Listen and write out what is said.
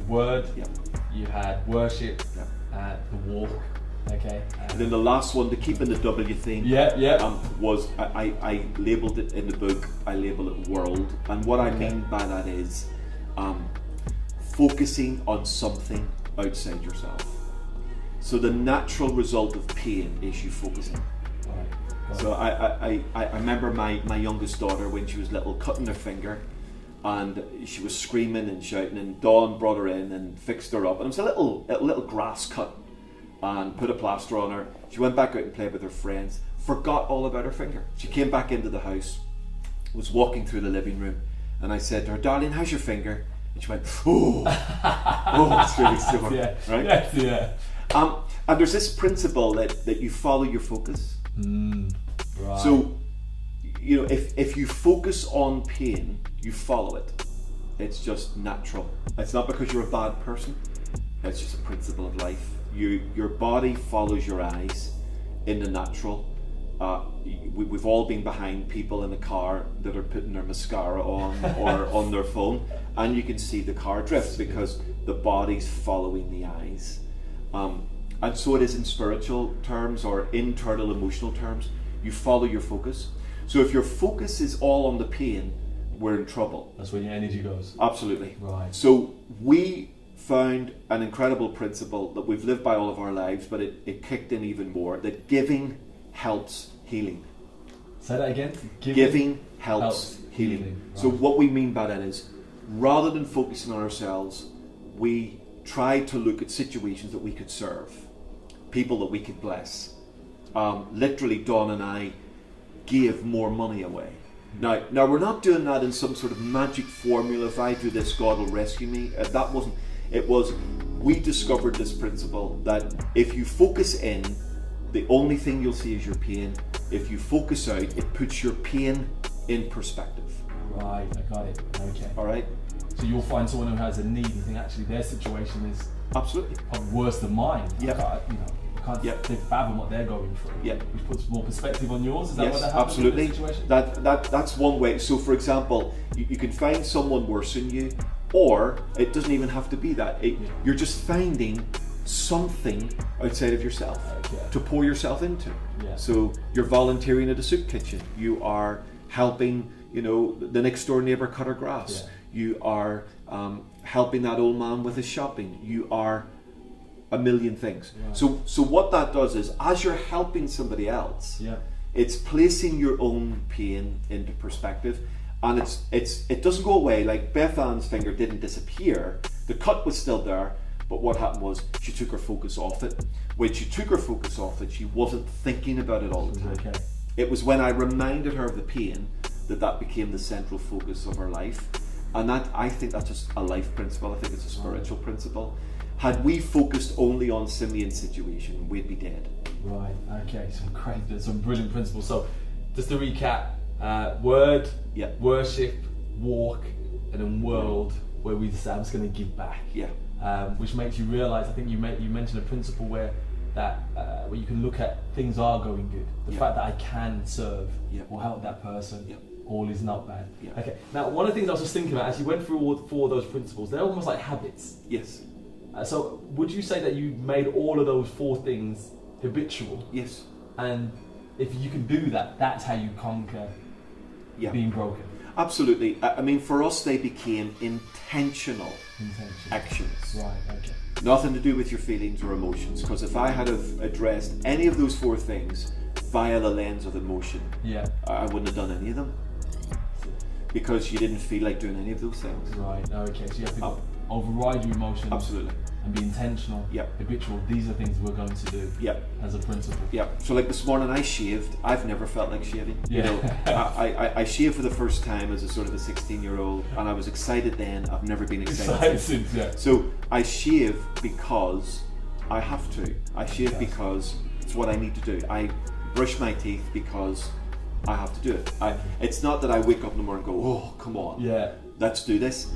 word, Yep. you had worship, Yep. the walk, okay. And then the last one, to keep in the W theme, was I labelled it in the book, I label it world. And what I mean by that is focusing on something outside yourself. So the natural result of pain is you focusing. Right. So I remember my youngest daughter when she was little cutting her finger, and she was screaming and shouting, and Dawn brought her in and fixed her up, and it was a little grass cut, and put a plaster on her. She went back out and played with her friends, forgot all about her finger. She came back into the house, was walking through the living room, and I said to her, "Darling, how's your finger?" And she went, "Oh, it's really sore." Yeah. Right? Yes, yeah. And there's this principle that you follow your focus. Right. So, if you focus on pain, you follow it. It's just natural. It's not because you're a bad person. It's just a principle of life. Your body follows your eyes in the natural. We've all been behind people in a car that are putting their mascara on or on their phone, and you can see the car drift because the body's following the eyes. And so it is in spiritual terms or internal emotional terms. You follow your focus. So if your focus is all on the pain, we're in trouble. That's where your energy goes. Absolutely. Right. So we found an incredible principle that we've lived by all of our lives, but it kicked in even more, that giving helps healing. Say that again. Giving helps healing. Right. So what we mean by that is, rather than focusing on ourselves, we try to look at situations that we could serve, people that we could bless. Literally, Dawn and I gave more money away. Now we're not doing that in some sort of magic formula. If I do this, God will rescue me. That wasn't. It was, we discovered this principle that if you focus in, the only thing you'll see is your pain. If you focus out, it puts your pain in perspective. Right, I got it. Okay. All right. So you'll find someone who has a need and think actually their situation is Absolutely worse than mine. Yeah. I can't fathom what they're going through. Yeah. Which puts more perspective on yours. Is that Yes, what that happens absolutely. in the situation? That's one way. So for example, you can find someone worse than you, or it doesn't even have to be that. You're just finding something outside of yourself to pour yourself into. Yeah. So you're volunteering at a soup kitchen. You are helping, the next door neighbor cut her grass. Yeah. You are helping that old man with his shopping. You are a million things. Right. So what that does is, as you're helping somebody else, it's placing your own pain into perspective, and it doesn't go away. Like Beth Ann's finger didn't disappear. The cut was still there, but what happened was she took her focus off it. When she took her focus off it, she wasn't thinking about it all the time. Okay. It was when I reminded her of the pain that became the central focus of her life. And that, I think that's just a life principle. I think it's a spiritual principle. Had we focused only on Simeon's situation, we'd be dead. Right, okay, some brilliant principles. So, just to recap, word, worship, walk, and then world, where we say, I'm just going to give back. Yeah. Which makes you realise, I think you mentioned a principle where you can look at things are going good. The fact that I can serve or help that person, all is not bad. Yeah. Okay, now one of the things I was just thinking about, as you went through all four of those principles, they're almost like habits. Yes. So would you say that you made all of those four things habitual? Yes. And if you can do that, that's how you conquer being broken? Absolutely. I mean, for us, they became intentional actions. Right, okay. Nothing to do with your feelings or emotions, because if I had have addressed any of those four things via the lens of emotion, I wouldn't have done any of them, because you didn't feel like doing any of those things. Right, okay. So you have to override your emotions. Absolutely. And be intentional, habitual. These are things we're going to do as a principle. Yeah. So like this morning I shaved. I've never felt like shaving. I shaved for the first time as a sort of a 16-year-old, and I was excited then. I've never been excited since. So I shave because I have to. I shave because it's what I need to do. I brush my teeth because I have to do it. It's not that I wake up in the morning and go, oh, come on, let's do this.